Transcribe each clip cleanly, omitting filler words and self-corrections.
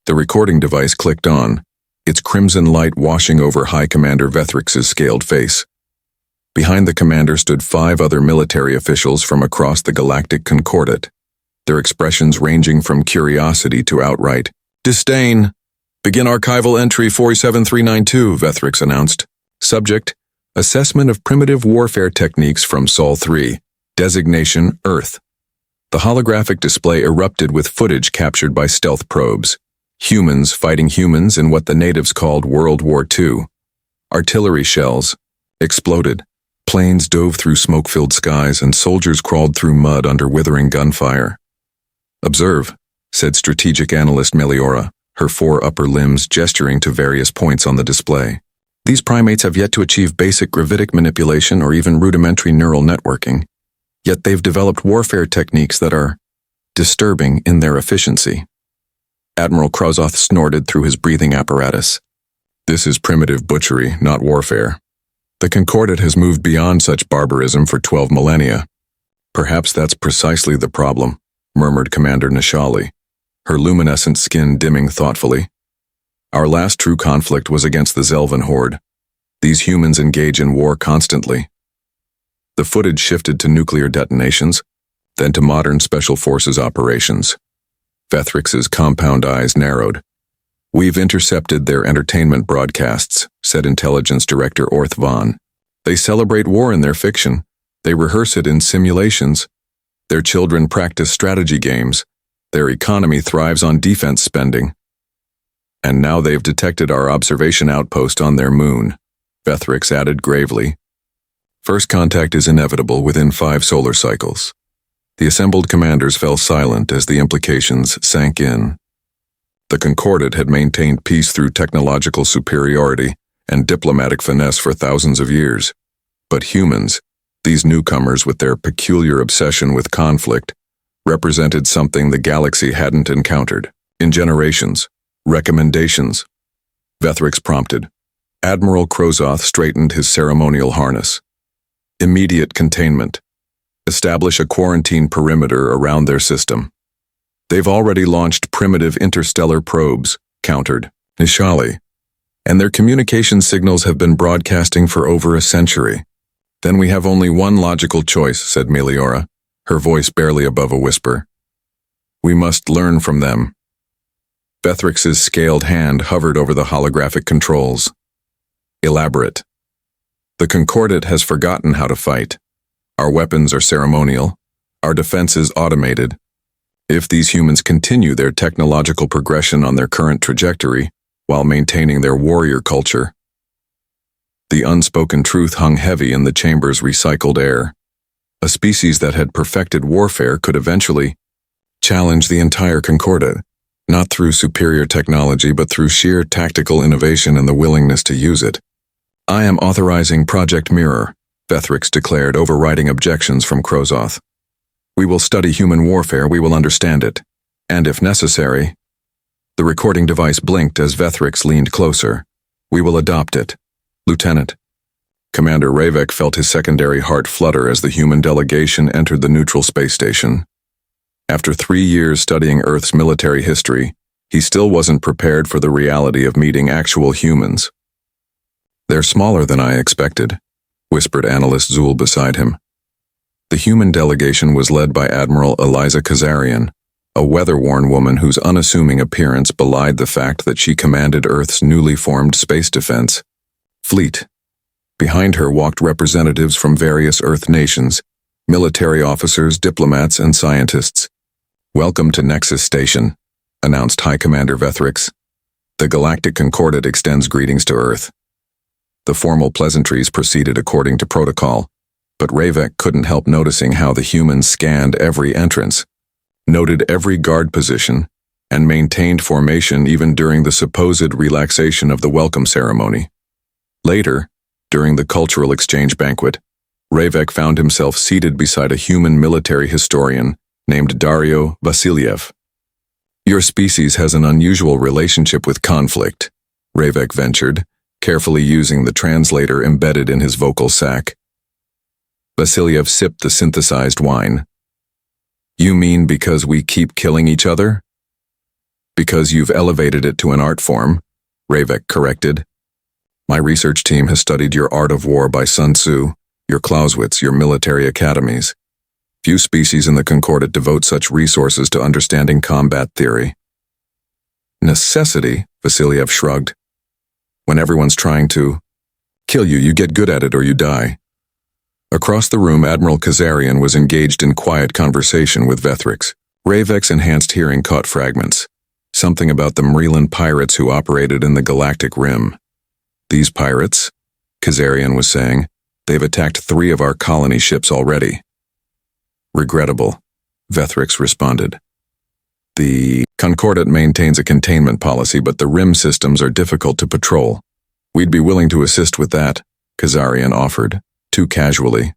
The recording device clicked on, its crimson light washing over High Commander Vethrix's scaled face. Behind the commander stood 5 other military officials from across the Galactic Concordat, their expressions ranging from curiosity to outright disdain. "Begin archival entry 47392, Vethrix announced. Subject, assessment of primitive warfare techniques from Sol 3. Designation, Earth. The holographic display erupted with footage captured by stealth probes. Humans fighting humans in what the natives called World War II. Artillery shells exploded. Planes dove through smoke-filled skies and soldiers crawled through mud under withering gunfire. "Observe," said strategic analyst Meliora, her 4 upper limbs gesturing to various points on the display. "These primates have yet to achieve basic gravitic manipulation or even rudimentary neural networking. Yet they've developed warfare techniques that are disturbing in their efficiency." Admiral Krozoth snorted through his breathing apparatus. "This is primitive butchery, not warfare. The Concordat has moved beyond such barbarism for 12 millennia. Perhaps that's precisely the problem," murmured Commander Nishali, her luminescent skin dimming thoughtfully. "Our last true conflict was against the Zelvan horde. These humans engage in war constantly." The footage shifted to nuclear detonations, then to modern special forces operations. Vethrix's compound eyes narrowed. "We've intercepted their entertainment broadcasts," said Intelligence Director Orth Vaughn. "They celebrate war in their fiction. They rehearse it in simulations. Their children practice strategy games. Their economy thrives on defense spending. And now they've detected our observation outpost on their moon," Vethrix added gravely. "First contact is inevitable within 5 solar cycles." The assembled commanders fell silent as the implications sank in. The Concordat had maintained peace through technological superiority and diplomatic finesse for thousands of years. But humans, these newcomers with their peculiar obsession with conflict, represented something the galaxy hadn't encountered in generations. "Recommendations," Vethrix prompted. Admiral Krozoth straightened his ceremonial harness. "Immediate containment. Establish a quarantine perimeter around their system." "They've already launched primitive interstellar probes," countered Nishali, "and their communication signals have been broadcasting for over a century." "Then we have only one logical choice," said Meliora, her voice barely above a whisper. "We must learn from them." Vethrix's scaled hand hovered over the holographic controls. "Elaborate." "The Concordat has forgotten how to fight. Our weapons are ceremonial, our defenses automated. If these humans continue their technological progression on their current trajectory, while maintaining their warrior culture." The unspoken truth hung heavy in the chamber's recycled air. A species that had perfected warfare could eventually challenge the entire Concordat, not through superior technology but through sheer tactical innovation and the willingness to use it. "I am authorizing Project Mirror," Vethrix declared, overriding objections from Krozoth. "We will study human warfare, we will understand it. And if necessary—" The recording device blinked as Vethrix leaned closer. "We will adopt it, Lieutenant." Commander Ravek felt his secondary heart flutter as the human delegation entered the neutral space station. After 3 years studying Earth's military history, he still wasn't prepared for the reality of meeting actual humans. "They're smaller than I expected," whispered Analyst Zul beside him. The human delegation was led by Admiral Eliza Kazarian, a weather-worn woman whose unassuming appearance belied the fact that she commanded Earth's newly formed space defense fleet. Behind her walked representatives from various Earth nations, military officers, diplomats, and scientists. "Welcome to Nexus Station," announced High Commander Vethrix. "The Galactic Concordat extends greetings to Earth." The formal pleasantries proceeded according to protocol, but Ravek couldn't help noticing how the humans scanned every entrance, noted every guard position, and maintained formation even during the supposed relaxation of the welcome ceremony. Later, during the cultural exchange banquet, Ravek found himself seated beside a human military historian named Dario Vasiliev. "Your species has an unusual relationship with conflict," Ravek ventured, carefully using the translator embedded in his vocal sac. Vasiliev sipped the synthesized wine. "You mean because we keep killing each other?" Because you've elevated it to an art form, Ravek corrected. My research team has studied your art of war by Sun Tzu, your Clausewitz, your military academies. Few species in the Concordat devote such resources to understanding combat theory. Necessity, Vasiliev shrugged. When everyone's trying to kill you, you get good at it or you die. Across the room, Admiral Kazarian was engaged in quiet conversation with Vethrix. Ravek's enhanced hearing caught fragments. Something about the Marilyn pirates who operated in the Galactic Rim. These pirates, Kazarian was saying, they've attacked 3 of our colony ships already. Regrettable, Vethrix responded. The Concordat maintains a containment policy, but the Rim systems are difficult to patrol. We'd be willing to assist with that, Kazarian offered, too casually.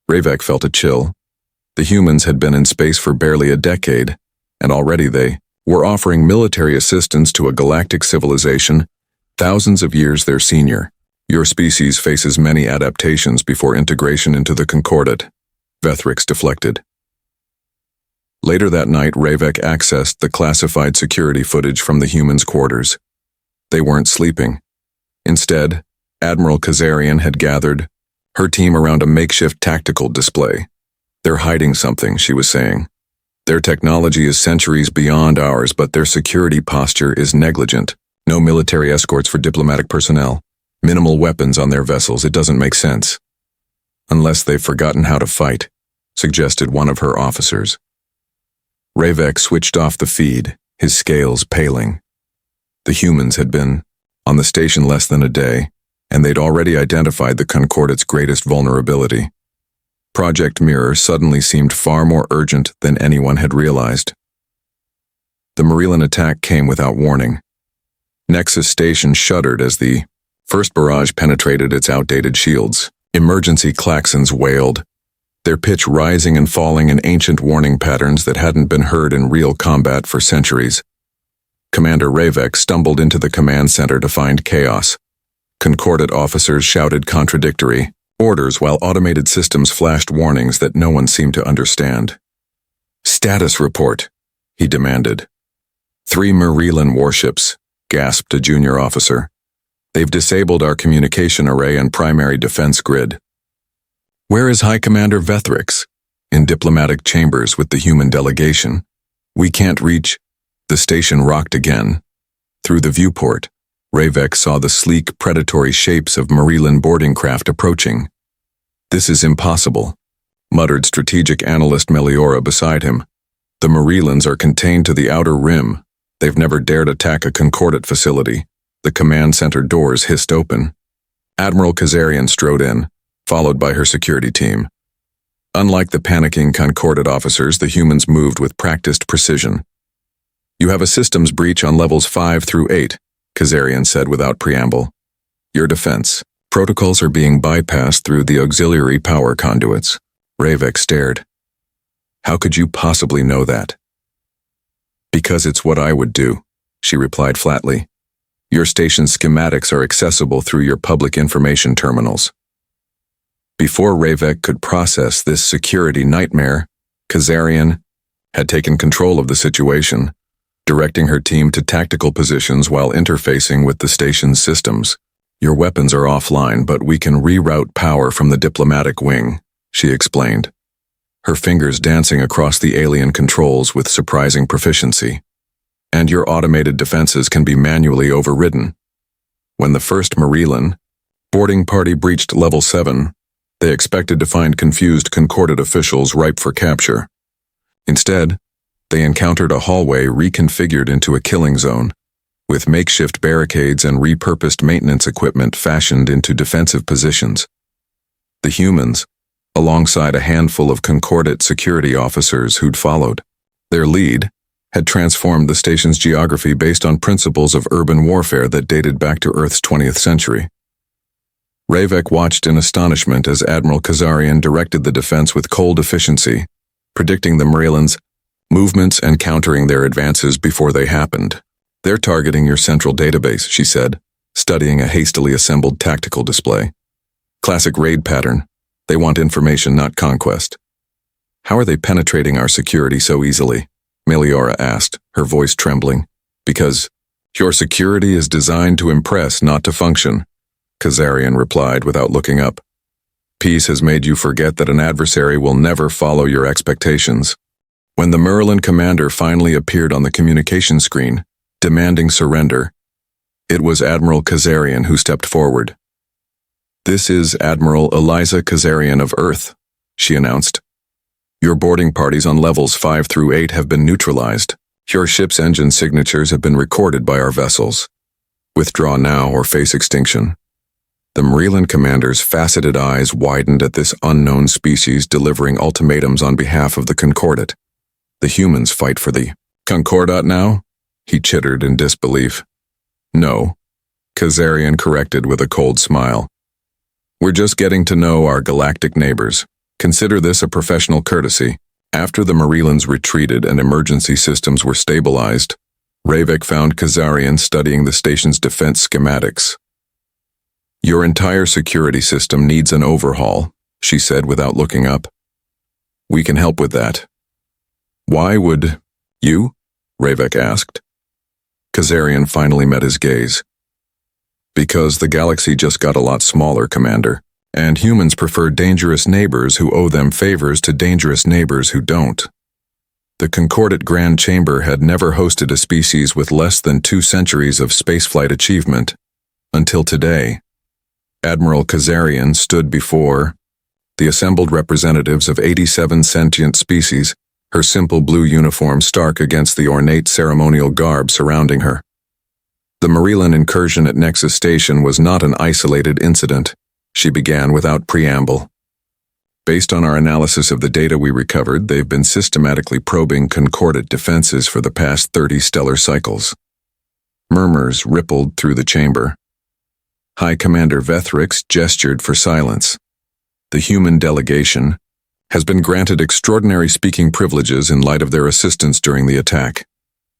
Ravek felt a chill. The humans had been in space for barely a decade, and already they were offering military assistance to a galactic civilization thousands of years their senior. Your species faces many adaptations before integration into the Concordat, Vethrix deflected. Later that night, Ravek accessed the classified security footage from the humans' quarters. They weren't sleeping. Instead, Admiral Kazarian had gathered her team around a makeshift tactical display. They're hiding something, she was saying. Their technology is centuries beyond ours, but their security posture is negligent. No military escorts for diplomatic personnel. Minimal weapons on their vessels. It doesn't make sense. Unless they've forgotten how to fight, suggested one of her officers. Ravek switched off the feed, his scales paling. The humans had been on the station less than a day, and they'd already identified the Concordat's greatest vulnerability. Project Mirror suddenly seemed far more urgent than anyone had realized. The Marilyn attack came without warning. Nexus Station shuddered as the first barrage penetrated its outdated shields. Emergency klaxons wailed, their pitch rising and falling in ancient warning patterns that hadn't been heard in real combat for centuries. Commander Ravek stumbled into the command center to find chaos. Concordat officers shouted contradictory orders while automated systems flashed warnings that no one seemed to understand. Status report, he demanded. 3 Marilyn warships, gasped a junior officer. They've disabled our communication array and primary defense grid. Where is High Commander Vethrix? In diplomatic chambers with the human delegation. We can't reach. The station rocked again. Through the viewport, Ravek saw the sleek, predatory shapes of Marilyn boarding craft approaching. This is impossible, muttered strategic analyst Meliora beside him. The Marilyns are contained to the outer rim. They've never dared attack a Concordat facility. The command center doors hissed open. Admiral Kazarian strode in, followed by her security team. Unlike the panicking Concordat officers, the humans moved with practiced precision. You have a systems breach on levels 5 through 8, Kazarian said without preamble. Your defense. Protocols are being bypassed through the auxiliary power conduits. Ravek stared. How could you possibly know that? Because it's what I would do, she replied flatly. Your station's schematics are accessible through your public information terminals. Before Ravek could process this security nightmare, Kazarian had taken control of the situation, directing her team to tactical positions while interfacing with the station's systems. Your weapons are offline, but we can reroute power from the diplomatic wing, she explained, her fingers dancing across the alien controls with surprising proficiency. And your automated defenses can be manually overridden. When the first Marilyn boarding party breached level 7, they expected to find confused Concordat officials ripe for capture. Instead, they encountered a hallway reconfigured into a killing zone, with makeshift barricades and repurposed maintenance equipment fashioned into defensive positions. The humans, alongside a handful of Concordat security officers who'd followed, their lead, had transformed the station's geography based on principles of urban warfare that dated back to Earth's 20th century. Ravek watched in astonishment as Admiral Kazarian directed the defense with cold efficiency, predicting the Marilyns' movements and countering their advances before they happened. They're targeting your central database, she said, studying a hastily assembled tactical display. Classic raid pattern. They want information, not conquest. How are they penetrating our security so easily? Meliora asked, her voice trembling. Because your security is designed to impress, not to function, Kazarian replied without looking up. Peace has made you forget that an adversary will never follow your expectations. When the Merlin commander finally appeared on the communication screen, demanding surrender, it was Admiral Kazarian who stepped forward. "This is Admiral Eliza Kazarian of Earth," she announced. "Your boarding parties on levels 5 through 8 have been neutralized. Your ship's engine signatures have been recorded by our vessels. Withdraw now or face extinction." The Merlin commander's faceted eyes widened at this unknown species delivering ultimatums on behalf of the Concordat. "The humans fight for the Concordat now?" he chittered in disbelief. "No," Kazarian corrected with a cold smile. "We're just getting to know our galactic neighbors. Consider this a professional courtesy." After the Merlins retreated and emergency systems were stabilized, Ravek found Kazarian studying the station's defense schematics. "Your entire security system needs an overhaul," she said without looking up. "We can help with that." "Why would you?" Ravek asked. Kazarian finally met his gaze. "Because the galaxy just got a lot smaller, Commander, and humans prefer dangerous neighbors who owe them favors to dangerous neighbors who don't. The Concordat Grand Chamber had never hosted a species with less than 2 centuries of spaceflight achievement, until today." Admiral Kazarian stood before the assembled representatives of 87 sentient species, her simple blue uniform stark against the ornate ceremonial garb surrounding her. The Merlin incursion at Nexus Station was not an isolated incident, she began without preamble. "Based on our analysis of the data we recovered, they've been systematically probing Concordat defenses for the past 30 stellar cycles." Murmurs rippled through the chamber. High Commander Vethrix gestured for silence. "The human delegation has been granted extraordinary speaking privileges in light of their assistance during the attack,"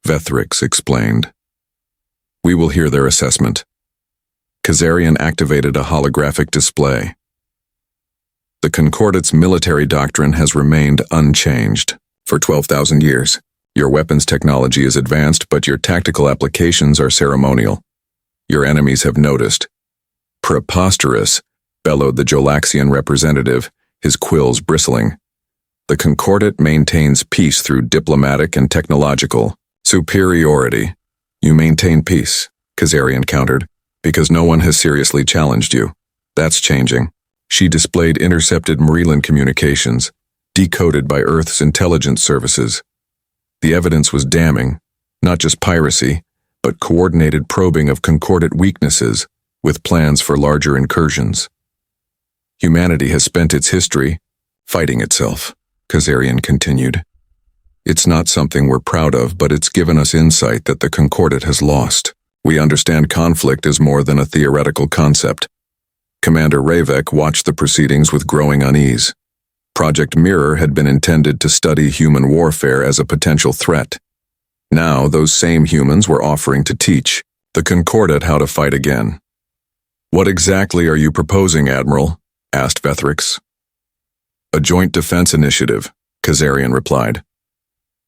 Vethrix explained. "We will hear their assessment." Kazarian activated a holographic display. "The Concordat's military doctrine has remained unchanged for 12,000 years. Your weapons technology is advanced, but your tactical applications are ceremonial. Your enemies have noticed." "Preposterous," bellowed the Galaxian representative, his quills bristling. "The Concordat maintains peace through diplomatic and technological superiority." "You maintain peace," Kazarian countered, "because no one has seriously challenged you. That's changing." She displayed intercepted Merlin communications, decoded by Earth's intelligence services. The evidence was damning, not just piracy, but coordinated probing of Concordat weaknesses, with plans for larger incursions. "Humanity has spent its history fighting itself," Kazarian continued. "It's not something we're proud of, but it's given us insight that the Concordat has lost. We understand conflict is more than a theoretical concept." Commander Ravek watched the proceedings with growing unease. Project Mirror had been intended to study human warfare as a potential threat. Now those same humans were offering to teach the Concordat how to fight again. "What exactly are you proposing, Admiral?" asked Vethrix. "A joint defense initiative," Kazarian replied.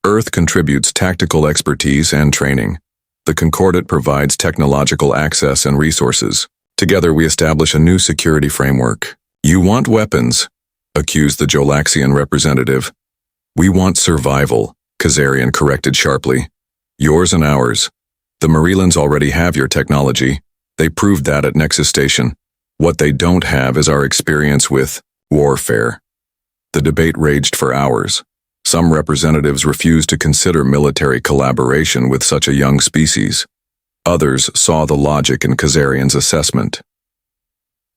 "Earth contributes tactical expertise and training. The Concordat provides technological access and resources. Together we establish a new security framework." "You want weapons," accused the Galaxian representative. "We want survival," Kazarian corrected sharply. "Yours and ours. The Merlins already have your technology. They proved that at Nexus Station. What they don't have is our experience with warfare." The debate raged for hours. Some representatives refused to consider military collaboration with such a young species. Others saw the logic in Kazarian's assessment.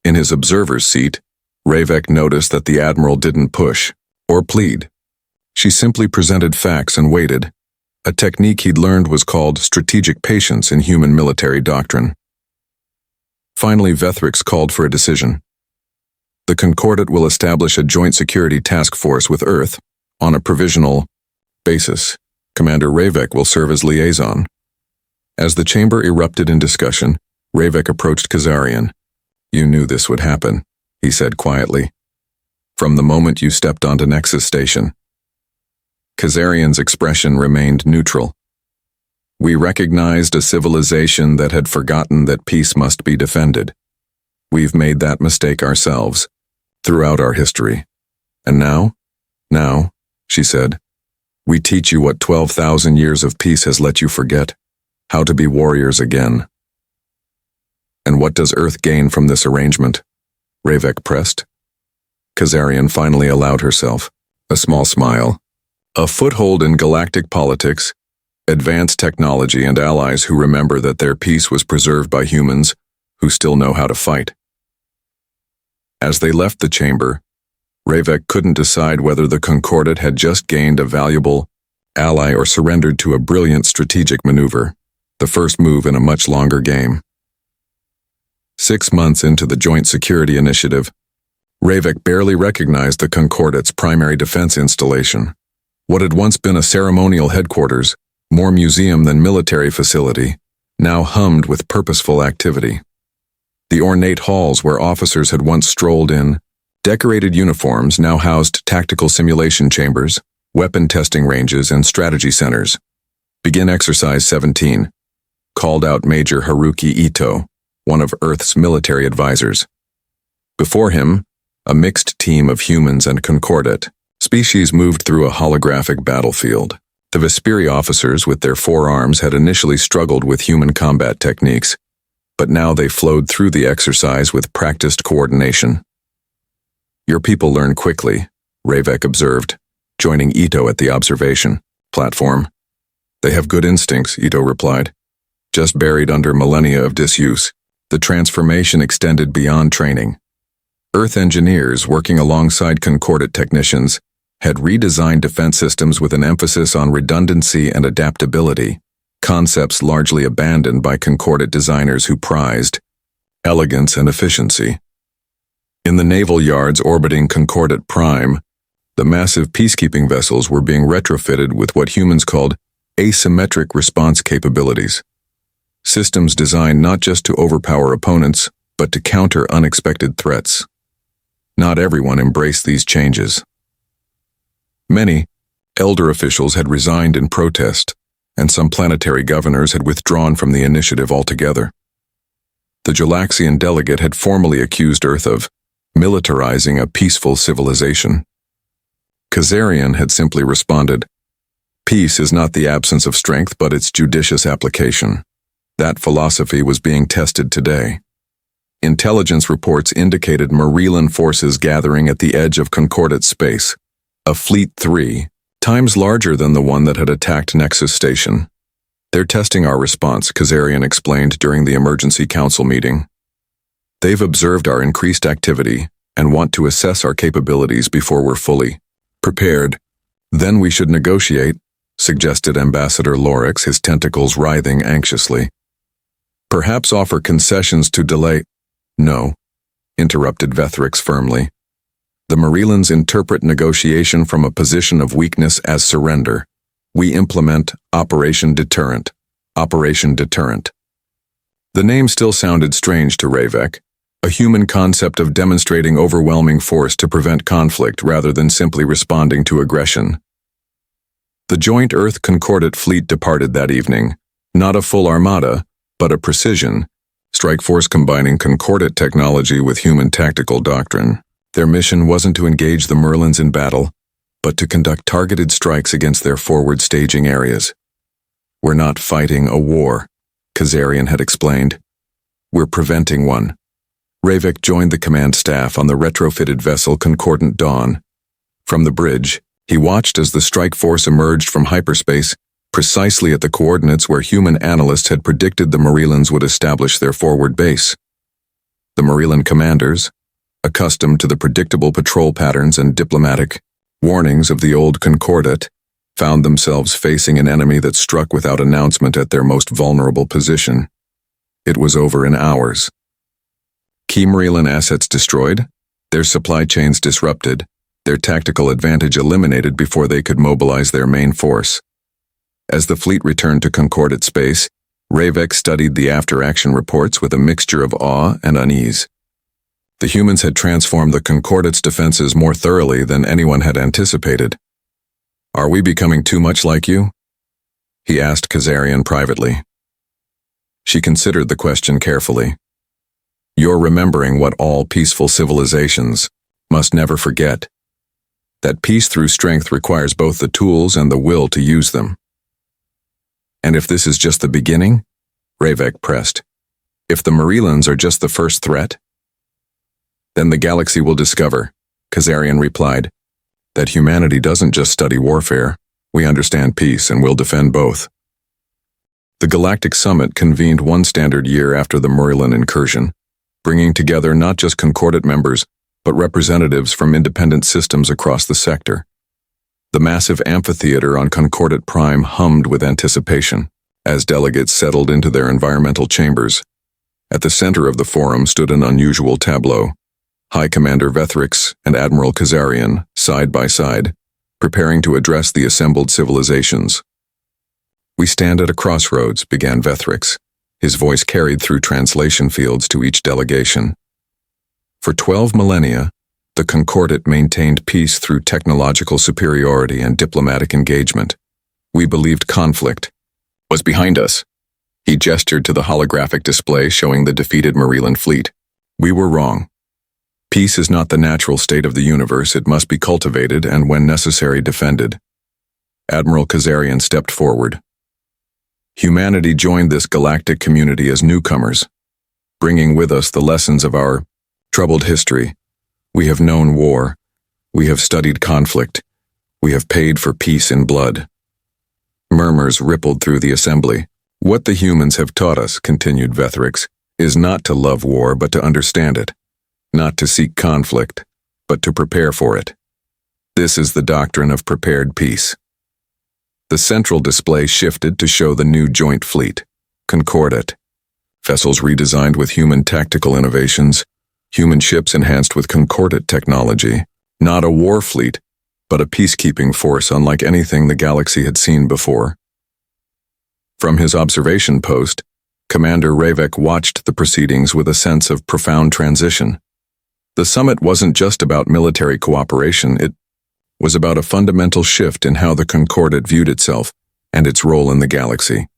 In his observer's seat, Ravek noticed that the Admiral didn't push or plead. She simply presented facts and waited. A technique he'd learned was called strategic patience in human military doctrine. Finally, Vethrix called for a decision. "The Concordat will establish a joint security task force with Earth on a provisional basis. Commander Ravek will serve as liaison." As the chamber erupted in discussion, Ravek approached Kazarian. "You knew this would happen," he said quietly. "From the moment you stepped onto Nexus Station." Kazarian's expression remained neutral. We recognized a civilization that had forgotten that peace must be defended. We've made that mistake ourselves, throughout our history. And now, she said, we teach you what 12,000 years of peace has let you forget, how to be warriors again. And what does Earth gain from this arrangement? Ravek pressed. Kazarian finally allowed herself a small smile. A foothold in galactic politics, advanced technology, and allies who remember that their peace was preserved by humans who still know how to fight. As they left the chamber, Ravek couldn't decide whether the Concordat had just gained a valuable ally or surrendered to a brilliant strategic maneuver, the first move in a much longer game. 6 months into the Joint Security Initiative, Ravek barely recognized the Concordat's primary defense installation. What had once been a ceremonial headquarters, more museum than military facility, now hummed with purposeful activity. The ornate halls where officers had once strolled in, decorated uniforms now housed tactical simulation chambers, weapon testing ranges, and strategy centers. Begin Exercise 17, called out Major Haruki Ito, one of Earth's military advisors. Before him, a mixed team of humans and Concordat species moved through a holographic battlefield. The Vesperi officers with their forearms had initially struggled with human combat techniques, but now they flowed through the exercise with practiced coordination. Your people learn quickly, Ravek observed, joining Ito at the observation platform. They have good instincts, Ito replied. Just buried under millennia of disuse, the transformation extended beyond training. Earth engineers working alongside Concordat technicians had redesigned defense systems with an emphasis on redundancy and adaptability, concepts largely abandoned by Concordat designers who prized elegance and efficiency. In the naval yards orbiting Concordat Prime, the massive peacekeeping vessels were being retrofitted with what humans called asymmetric response capabilities. Systems designed not just to overpower opponents, but to counter unexpected threats. Not everyone embraced these changes. Many elder officials had resigned in protest, and some planetary governors had withdrawn from the initiative altogether. The Galaxian delegate had formally accused Earth of militarizing a peaceful civilization. Kazarian had simply responded, "Peace is not the absence of strength, but its judicious application." That philosophy was being tested today. Intelligence reports indicated Marilan forces gathering at the edge of Concordat space, a fleet 3 times larger than the one that had attacked Nexus Station. They're testing our response, Kazarian explained during the emergency council meeting. They've observed our increased activity and want to assess our capabilities before we're fully prepared. Then we should negotiate, suggested Ambassador Lorix, his tentacles writhing anxiously. Perhaps offer concessions to delay. No, interrupted Vethrix firmly. The Marilans interpret negotiation from a position of weakness as surrender. We implement Operation Deterrent. Operation Deterrent. The name still sounded strange to Ravek, a human concept of demonstrating overwhelming force to prevent conflict rather than simply responding to aggression. The joint Earth Concordat fleet departed that evening, not a full armada, but a precision strike force combining Concordat technology with human tactical doctrine. Their mission wasn't to engage the Merlins in battle, but to conduct targeted strikes against their forward staging areas. We're not fighting a war, Kazarian had explained. We're preventing one. Ravek joined the command staff on the retrofitted vessel Concordant Dawn. From the bridge, he watched as the strike force emerged from hyperspace, precisely at the coordinates where human analysts had predicted the Marilans would establish their forward base. The Marilan commanders, accustomed to the predictable patrol patterns and diplomatic warnings of the old Concordat, found themselves facing an enemy that struck without announcement at their most vulnerable position. It was over in hours. Key Marilan assets destroyed, their supply chains disrupted, their tactical advantage eliminated before they could mobilize their main force. As the fleet returned to Concordat space, Ravek studied the after-action reports with a mixture of awe and unease. The humans had transformed the Concordat's defenses more thoroughly than anyone had anticipated. Are we becoming too much like you? he asked Kazarian privately. She considered the question carefully. You're remembering what all peaceful civilizations must never forget. That peace through strength requires both the tools and the will to use them. And if this is just the beginning? Ravek pressed. If the Marelans are just the first threat? Then the galaxy will discover, Kazarian replied, that humanity doesn't just study warfare, we understand peace and will defend both. The Galactic Summit convened one standard year after the Marelan incursion, bringing together not just Concordat members, but representatives from independent systems across the sector. The massive amphitheater on Concordat Prime hummed with anticipation as delegates settled into their environmental chambers. At the center of the forum stood an unusual tableau. High Commander Vethrix and Admiral Kazarian, side by side, preparing to address the assembled civilizations. We stand at a crossroads, began Vethrix, his voice carried through translation fields to each delegation. For 12 millennia, the Concordat maintained peace through technological superiority and diplomatic engagement. We believed conflict was behind us. He gestured to the holographic display showing the defeated Marelan fleet. We were wrong. Peace is not the natural state of the universe, it must be cultivated and, when necessary, defended. Admiral Kazarian stepped forward. Humanity joined this galactic community as newcomers, bringing with us the lessons of our troubled history. We have known war. We have studied conflict. We have paid for peace in blood. Murmurs rippled through the assembly. What the humans have taught us, continued Vethrix, is not to love war but to understand it. Not to seek conflict, but to prepare for it. This is the doctrine of prepared peace. The central display shifted to show the new joint fleet, Concordat. Vessels redesigned with human tactical innovations, human ships enhanced with Concordat technology. Not a war fleet, but a peacekeeping force unlike anything the galaxy had seen before. From his observation post, Commander Ravek watched the proceedings with a sense of profound transition. The summit wasn't just about military cooperation, it was about a fundamental shift in how the Concordat viewed itself and its role in the galaxy.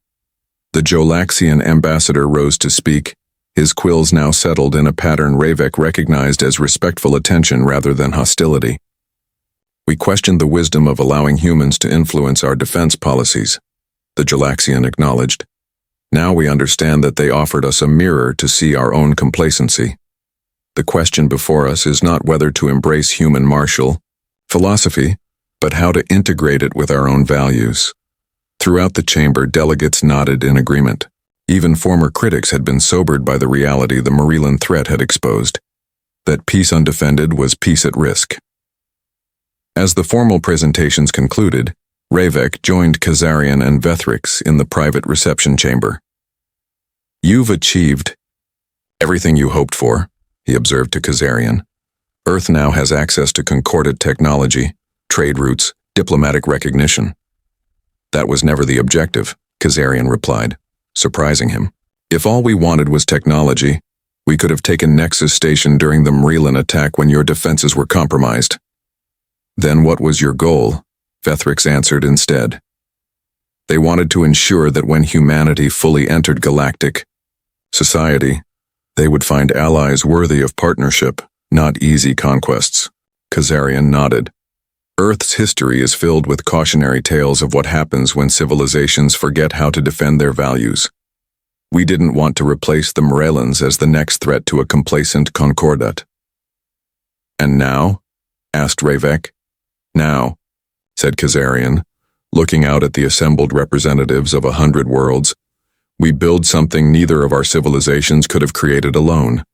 The Galaxian ambassador rose to speak, his quills now settled in a pattern Ravek recognized as respectful attention rather than hostility. We questioned the wisdom of allowing humans to influence our defense policies, the Galaxian acknowledged. Now we understand that they offered us a mirror to see our own complacency. The question before us is not whether to embrace human martial philosophy, but how to integrate it with our own values. Throughout the chamber, delegates nodded in agreement. Even former critics had been sobered by the reality the Marelan threat had exposed, that peace undefended was peace at risk. As the formal presentations concluded, Ravek joined Kazarian and Vethrix in the private reception chamber. You've achieved everything you hoped for, he observed to Kazarian. Earth now has access to Concordat technology, trade routes, diplomatic recognition. That was never the objective, Kazarian replied, surprising him. If all we wanted was technology, we could have taken Nexus Station during the Marelan attack when your defenses were compromised. Then what was your goal? Vethrix answered instead. They wanted to ensure that when humanity fully entered galactic society, they would find allies worthy of partnership, not easy conquests. Kazarian nodded. Earth's history is filled with cautionary tales of what happens when civilizations forget how to defend their values. We didn't want to replace the Marelans as the next threat to a complacent Concordat. And now? Asked Ravek. Now, said Kazarian, looking out at the assembled representatives of 100 worlds, we build something neither of our civilizations could have created alone,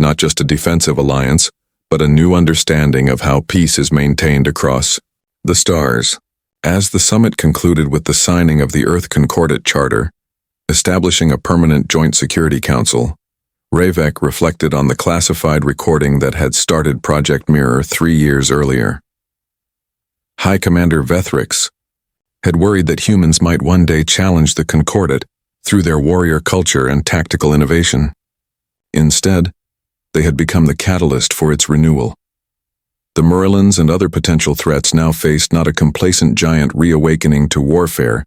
not just a defensive alliance, but a new understanding of how peace is maintained across the stars. As the summit concluded with the signing of the Earth Concordat Charter, establishing a permanent Joint Security Council, Ravek reflected on the classified recording that had started Project Mirror 3 years earlier. High Commander Vethrix had worried that humans might one day challenge the Concordat through their warrior culture and tactical innovation. Instead, they had become the catalyst for its renewal. The Marelans and other potential threats now faced not a complacent giant reawakening to warfare,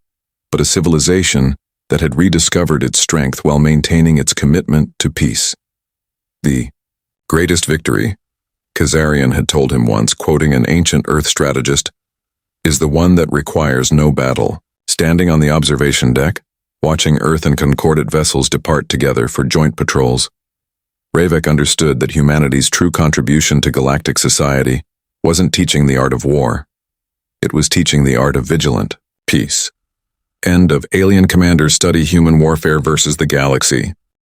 but a civilization that had rediscovered its strength while maintaining its commitment to peace. The greatest victory, Kazarian had told him once, quoting an ancient Earth strategist, is the one that requires no battle. Standing on the observation deck, watching Earth and Concordat vessels depart together for joint patrols, Ravek understood that humanity's true contribution to galactic society wasn't teaching the art of war. It was teaching the art of vigilant peace. End of Alien Commanders Study Human Warfare versus the Galaxy.